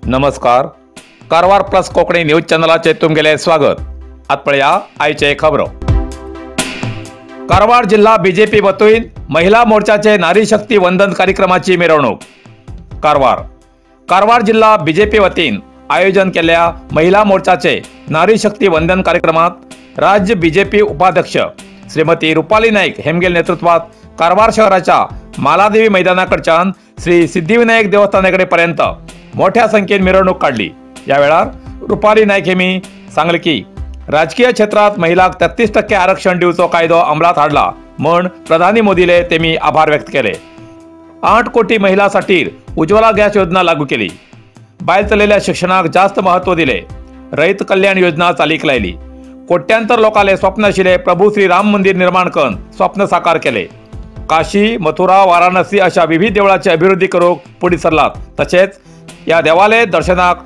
नमस्कार. Karwar plus Konkani news चॅनलाचे तुमगेले स्वागत. आतपळया आयचे खबर. कारवार जिल्हा बीजेपी वतीन महिला मोर्चाचे नारी शक्ती वंदन कार्यक्रमाची मिरवणूक. कारवार जिल्हा बीजेपी वतीन आयोजन केलेल्या महिला मोर्चाचे नारी शक्ती वंदन कार्यक्रमात राज्य बीजेपी उपाध्यक्ष श्रीमती रुपाली नाईक हेमगेल नेतृत्वात कारवार शहराच्या मालादेवी मैदानाकडच्यान श्री सिद्धिविनायक देवस्थानाकडे पर्यंत मोठ्या संख्येन मिरवणूक काढली. यावेळार रुपाली नाईक हेमी सांगले की राजकीय क्षेत्रात महिलांक 33% आरक्षण दिवचो कायदो अंमलात हाडला म्हण प्रधानी मोदीले तेमी आभार व्यक्त केले. 8 कोटी महिलांसाठी उज्ज्वला गॅस योजना लागू केली. बायल चलयल्या शिक्षणाक जास्त महत्व दिले. रैत कल्याण योजना चालीक लायली. कोट्यांतर लोकांले स्वप्न आशिल्ले प्रभू श्री राम मंदिर निर्माण करून स्वप्न साकार केले. काशी, मथुरा, वाराणसी अशा विविध देवळाची अभिवृद्धी करूक पुढे सरलात. तसेच या देवालय दर्शनाक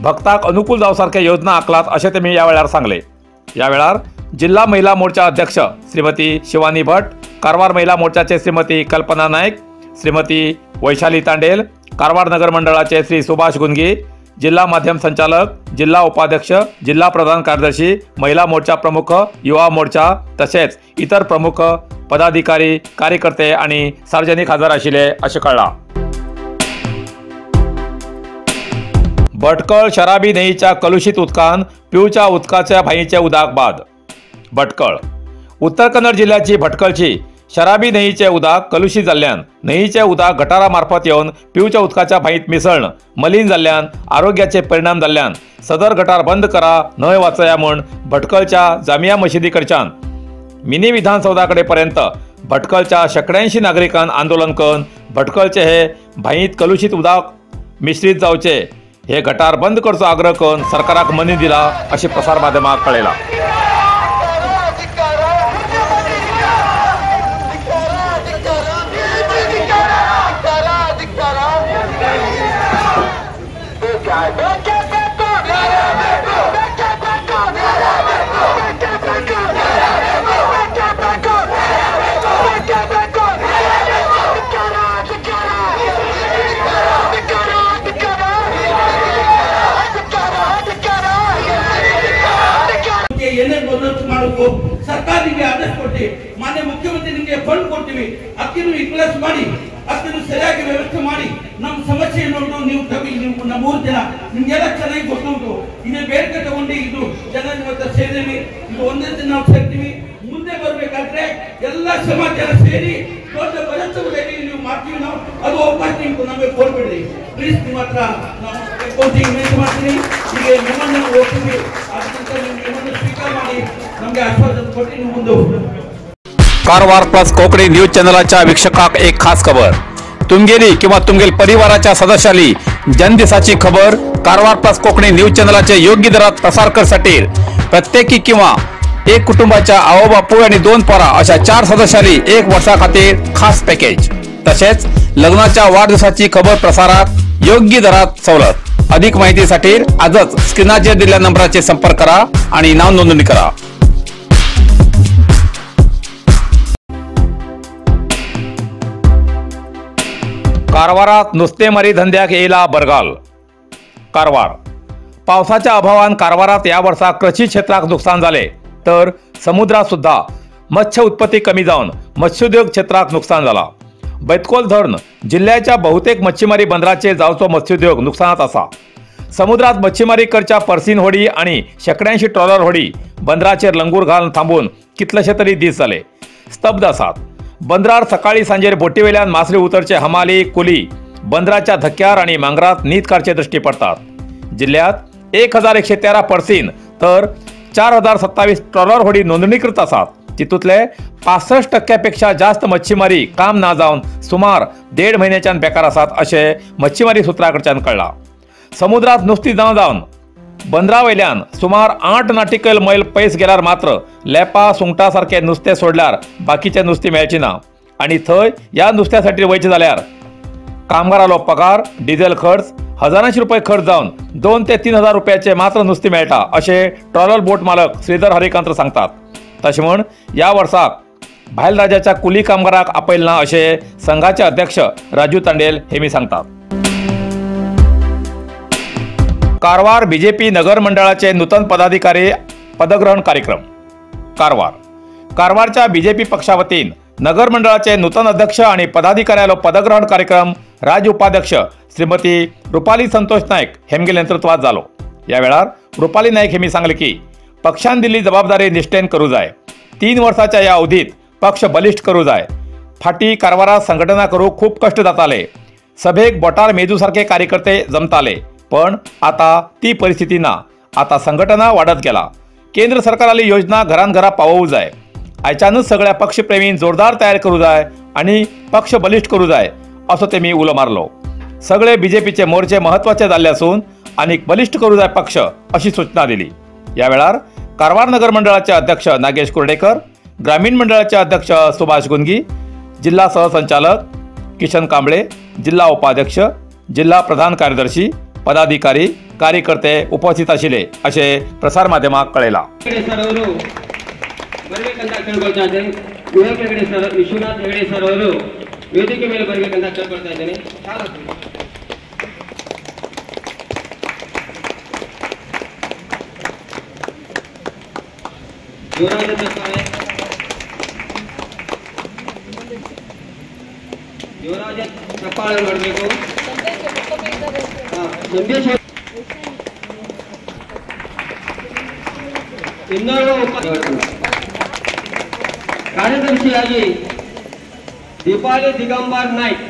भक्ताक अनुकूल जावसारख्या योजना आखलात असे तेमी या वेळार सांगले. या वेळार जिल्हा महिला मोर्चा अध्यक्ष श्रीमती शिवानी भट, कारवार महिला मोर्चाचे श्रीमती कल्पना नाईक, श्रीमती वैशाली तांडेल, कारवार नगर मंडळाचे श्री सुभाष गुंगी, जिल्हा माध्यम संचालक, जिल्हा उपाध्यक्ष, जिल्हा प्रधान कार्यदर्शी, महिला मोर्चा प्रमुख, युवा मोर्चा तसेच इतर प्रमुख पदाधिकारी, कार्यकर्ते आणि सार्वजनिक हजर आशिल्ले असे कळला. भटकळ शराबी न्हंयच्या कलुशीत उदकान पिवच्या उदकाच्या भाईचे उदक बाद. भटकळ उत्तर कन्नड जिल्ह्याची भटकळची शराबी न्हंयचे उदक कलुशीत जाल्ल्यान न्हंयचे उदक गटारा मार्फत येवन पिवच्या उदकाच्या भाईत मिसळण मलीन जाल्ल्यान आरोग्याचे परिणाम जाल्ल्यान सदर गटार बंद करा, न्हंय वाचया म्हण भटकळच्या जामिया मशिदी कडच्यान मिनी विधानसौधाकडे पर्यंत भटकळच्या शेकड्यांशी नागरिकांन आंदोलन करून भटकळचे हे भाईत कलुशीत उदक मिश्रित जावचे हे गटार बंद करचो आग्रह करून सरकाराक मनी दिला अशी प्रसार माध्यमांक कळयला. ಸರ್ಕಾರಕ್ಕೆ ಆದೇಶ ಕೊಟ್ಟು ಮಾನ್ಯ ಮುಖ್ಯಮಂತ್ರಿಗೆ ಫಂಡ್ ಕೊಡ್ತೀವಿ, ಅದನ್ನು ವಿಕ್ಲಾಸ್ ಮಾಡಿ ಅದನ್ನು ಸರಿಯಾಗಿ ವ್ಯವಸ್ಥೆ ಮಾಡಿ ನಮ್ಮ ಸಮಸ್ಯೆ ನೋಡು. ನೀವು ನಮ್ಮ 3 ಜನ ನಿಮ್ಗೆಲ್ಲ ಚೆನ್ನಾಗಿ ಗೊತ್ತುಂಟು. ಇದೇ ಬೇಡಿಕೆ ತಗೊಂಡು ಇದು ಜನ ಇವತ್ತು ಸೇರಿವಿ, ಇದು ಒಂದೇ ದಿನ ನಾವು ಸೇರ್ತೀವಿ. ಮುಂದೆ ಬರಬೇಕಾದ್ರೆ ಎಲ್ಲ ಸಮಾಜ ಸೇರಿ ದೊಡ್ಡ ಬರತ್ತವರೆಗೆ ನೀವು ಮಾಡ್ತೀವಿ. ನಾವು ಅದು ಅವಕಾಶ ನಿಮ್ಗೆ ನಮಗೆ ಕೊಡ್ಬೇಡ್ರಿ ಪ್ಲೀಸ್. ನಿಮ್ಮ ಹತ್ರ ನಾವು ಅಕೌಂಟಿಂಗ್ ಮೇಂಟೈನ್ ಮಾಡ್ತೀನಿ. ಈಗ ನಿಮ್ಮನ್ನು ಹೋಗ್ತೀವಿ, ಅದಕ್ಕಿಂತ ನಿಮ್ಮನ್ನು ಸ್ವೀಕಾರ ಮಾಡಿ ನಮಗೆ ಆಶ್ವಾಸನೆ ಕೊಟ್ಟು ನೀವು ಮುಂದೆ ಹೋಗ್ತೀವಿ. कारवार प्लस कोकणी न्यूज चॅनलाच्या वीक्षकाक एक खास खबर. तुमगेली किंवा तुमगेल परिवाराच्या सदस्याली जनदिसाची खबर कारवार प्लस कोकणी न्यूज चॅनलाचे योग्य दरात प्रसार करण्यासाठी प्रत्येकी किंवा एक कुटुंबाच्या आवो बापू आणि 2 पोरा अशा 4 सदस्याली 1 वर्षा खातीर खास पॅकेज. तसेच लग्नाच्या वाढदिवसाची खबर प्रसारात योग्य दरात सवलत. अधिक माहितीसाठी आजच स्क्रीनाचेर दिलेल्या नंबराचे संपर्क करा आणि नाव नोंदणी करा. कारवारात नुस्तेमारी धंद्याक येयला बरगाल. कारवार पावसाच्या अभावान कारवारात या वर्सा कृषी क्षेत्राक नुकसान झाले तर समुद्रात सुद्धा मत्स्य उत्पत्ती कमी जाऊन मत्स्योद्योग क्षेत्राक नुकसान झाला. बैतकोल धरण जिल्ह्याच्या बहुतेक मच्छीमारी बंदराचे जावचो मत्स्योद्योग नुकसानात असा. समुद्रात मच्छीमारी करच्या पर्सीन होडी आणि शेकड्यांशी ट्रॉलर होडी बंदराचेर लंगूर घालून थांबून कितलेशे तरी दीस झाले स्तब्ध आसात. बंदरार सकाळी सांजेर बोटीवेल्यान मासळी उतरचे हमाली कुली बंदराच्या धक्क्यार आणि मांगरात नीत काडचे दृष्टी पडतात. जिल्ह्यात 1113 पर्सीन तर 4027 ट्रॉलर होडी नोंदणीकृत आसात. तितूंतले 65% जास्त मच्छीमारी काम ना जावन सुमार 1.5 महिन्याच्यान बेकार आसात असे मच्छीमारी सुत्राकडच्यान कळला. समुद्रात नुस्ती जावन बंदरावयल्यान सुमार 8 नाटिकल मैल पयस गेल्यार मात्र लेपा सुंगटा सारखे नुस्तें सोडल्यार बाकीचे नुस्तें मेळचे ना आणि थंय या नुस्त्यासाठी वयचे जाल्यार कामगारालो पगार डिझेल खर्च हजारांचे रुपये खर्च जावन 2 ते 3 हजार रुपयाचे मात्र नुस्तें मेळटा अशें ट्रॉलर बोट मालक श्रीधर हरिकांत सांगतात. तशें म्हण ह्या वर्साक भायल राज्याच्या कुली कामगारांक आपयल ना अशें संघाचे अध्यक्ष राजू तांडेल हेमी सांगतात. कारवार बीजेपी नगर मंडळाचे नूतन पदाधिकारी पदग्रहण कार्यक्रम. कारवारच्या बीजेपी पक्षा वतीन नगर मंडळाचे नूतन अध्यक्ष आणि पदाधिकाऱ्यालो पदग्रहण कार्यक्रम राज्य उपाध्यक्ष श्रीमती रुपाली संतोष नायक हेमगेल नेतृत्वात जालो. ह्या वेळार रुपाली नायक हेमी सांगले की पक्षान दिल्ली जबाबदारी निश्ठेन करूं जाय. 3 वर्साच्या ह्या अवधीत पक्ष बलिश्ठ करूं जाय. फाटी कारवारात संघटना करूंक खूप कष्ट जाताले. सभेक बोटार मेजू सारखे कार्यकर्ते जमताले, पण आता ती परिस्थिती ना. आता संघटना वाढत गेला. केंद्र सरकाराली योजना घरान पावोवूं जाय. आयच्यानूच सगळ्या पक्षप्रेमींक जोरदार तयार करूं जाय आणि पक्ष बलिश्ठ करूं जाय असो तेमी उलो मारलो. सगळे बीजेपीचे मोर्चे महत्वाचे जाल्ले असून आनीक बलिश्ठ करूं जाय पक्ष अशी सूचना दिली. ह्या वेळार कारवार नगर मंडळाचे अध्यक्ष नागेश कुर्डेकर, ग्रामीण मंडळाचे अध्यक्ष सुभाष गुंगी, जिल्हा सहसंचालक किशन कांबळे, जिल्हा उपाध्यक्ष, जिल्हा प्रधान कार्यदर्शी, पदाधिकारी, कार्यकर्ते उपस्थित आशिल्ले असे प्रसार माध्यमांक कळयला. ವಿಶ್ವನಾಥ್ ಹೆಗಡೆ ಸರ್ ಅವರು ವೇದಿಕೆ ಮೇಲೆ ಬರಬೇಕಂತ ಕೇಳ್ಕೊಳ್ತಾ ಇದ್ದೇನೆ. ಯುವರಾಜ ಚಪ್ಪಾಳೆ ಮಾಡಬೇಕು. ಸಂದೇಶ ಇನ್ನೊಬ್ಬ ಕಾರ್ಯದರ್ಶಿಯಾಗಿ ದೀಪಾಲಿ ದಿಗಂಬರ್ ನಾಯ್ಕ್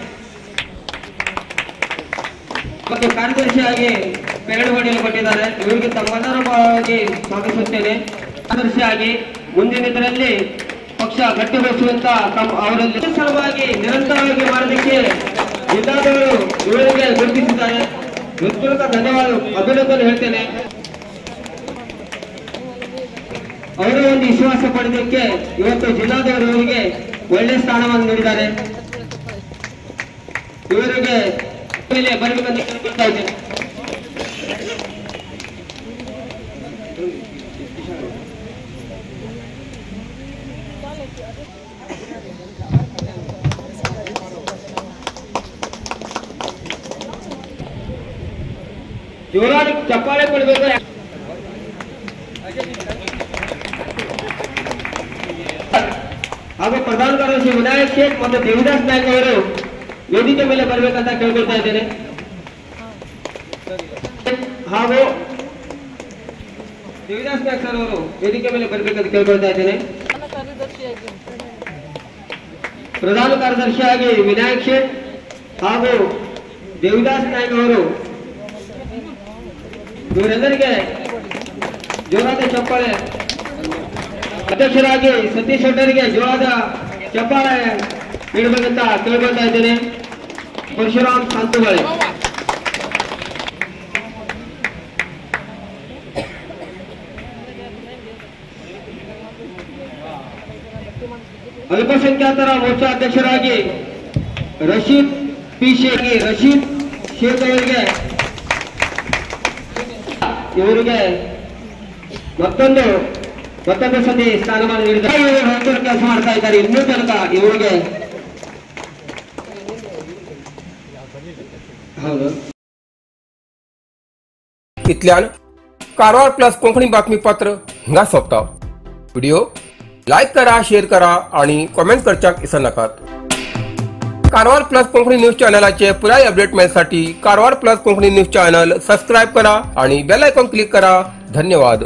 ಮತ್ತು ಕಾರ್ಯದರ್ಶಿಯಾಗಿ ಪೆರಡು ಹೊಡೆಯಲ್ಪಟ್ಟಿದ್ದಾರೆ. ಇವರಿಗೆ ತಮ್ಮೆಲ್ಲರ ಪರವಾಗಿ ಸ್ವಾಗತಿಸುತ್ತೇನೆ. ಕಾರ್ಯದರ್ಶಿಯಾಗಿ ಮುಂದಿನ ದಿನದಲ್ಲಿ ಪಕ್ಷ ಗಟ್ಟಿಗೊಳಿಸುವಂತ ಅವರಲ್ಲಿ ಸಲುವಾಗಿ ನಿರಂತರವಾಗಿ ಮಾಡೋದಕ್ಕೆ ಜಿಲ್ಲಾದವರು ಇವರಿಗೆ ಗುರುತಿಸಿದ್ದಾರೆ. ಹೃತ್ಪೂರ್ವಕ ಧನ್ಯವಾದ ಅಭಿನಂದನೆ ಹೇಳ್ತೇನೆ. ಅವರು ಒಂದು ವಿಶ್ವಾಸ ಪಡೆದಕ್ಕೆ ಇವತ್ತು ಜಿಲ್ಲಾದವರು ಇವರಿಗೆ ಒಳ್ಳೆ ಸ್ಥಾನವನ್ನು ನೀಡಿದ್ದಾರೆ. ಇವರಿಗೆ ಬರಬೇಕಂತ ಕೇಳ್ಕೊಳ್ತಾ ಇದ್ದೇನೆ. ಜೋರಾಗಿ ಚಪ್ಪಾಳೆ ಕೊಡಬೇಕು. ಹಾಗೂ ಪ್ರಧಾನ ಕಾರ್ಯದರ್ಶಿ ವಿನಾಯಕ್ ಶೇಖ್ ಮತ್ತು ದೇವಿದಾಸ್ ನಾಯ್ಕ ಅವರು ವೇದಿಕೆ ಮೇಲೆ ಬರಬೇಕಂತ ಕೇಳ್ಕೊಳ್ತಾ ಇದ್ದೇನೆ. ಹಾಗೂ ದೇವಿದಾಸ್ ನಾಯ್ಕ ಸರ್ ಅವರು ವೇದಿಕೆ ಮೇಲೆ ಬರಬೇಕಂತ ಕೇಳ್ಕೊಳ್ತಾ ಇದ್ದೇನೆ. ಪ್ರಧಾನ ಕಾರ್ಯದರ್ಶಿಯಾಗಿ ವಿನಾಯಕ್ ಶೇಖ್ ಹಾಗೂ ದೇವಿದಾಸ್ ನಾಯ್ಕ ಅವರು ಇವರೆಲ್ಲರಿಗೆ ಜೋರಾದ ಚಪ್ಪಾಳೆ. ಅಧ್ಯಕ್ಷರಾಗಿ ಸತೀಶ್ ಶೆಟ್ಟರಿಗೆ ಜೋರಾದ ಚಪ್ಪಾಳೆ ನೀಡಬೇಕಂತ ಕೇಳ್ಕೊಳ್ತಾ ಇದ್ದೇನೆ. ಪರಶುರಾಮ್ ಶಾಂತುಗಳೆ. ಅಲ್ಪಸಂಖ್ಯಾತರ ಮೋರ್ಚಾ ಅಧ್ಯಕ್ಷರಾಗಿ ರಶೀದ್ ಶೇಖ್ ಅವರಿಗೆ ಇವರಿಗೆ ಮತ್ತೊಂದು ಸತಿ ಸ್ಥಾನಮಾನ ನೀಡಿದ್ದಾರೆ. ಕೆಲಸ ಮಾಡ್ತಾ ಇದ್ದಾರೆ. ಇನ್ನೂ ತನಕ ಇವರಿಗೆ हौद इतल्यान कारवार प्लस कोंकणी बातमीपत्र हिंगा सोंपता. व्हिडिओ लाईक करा, शेअर करा आणि कॉमेंट करच्याक विसरनाकात. कारवार प्लस कोंकणी न्यूज चॅनलाचे पुराय अपडेट मिळण्यासाठी Karwar plus Konkani news channel subscribe करा आणि बेल आयकॉन क्लिक करा. धन्यवाद.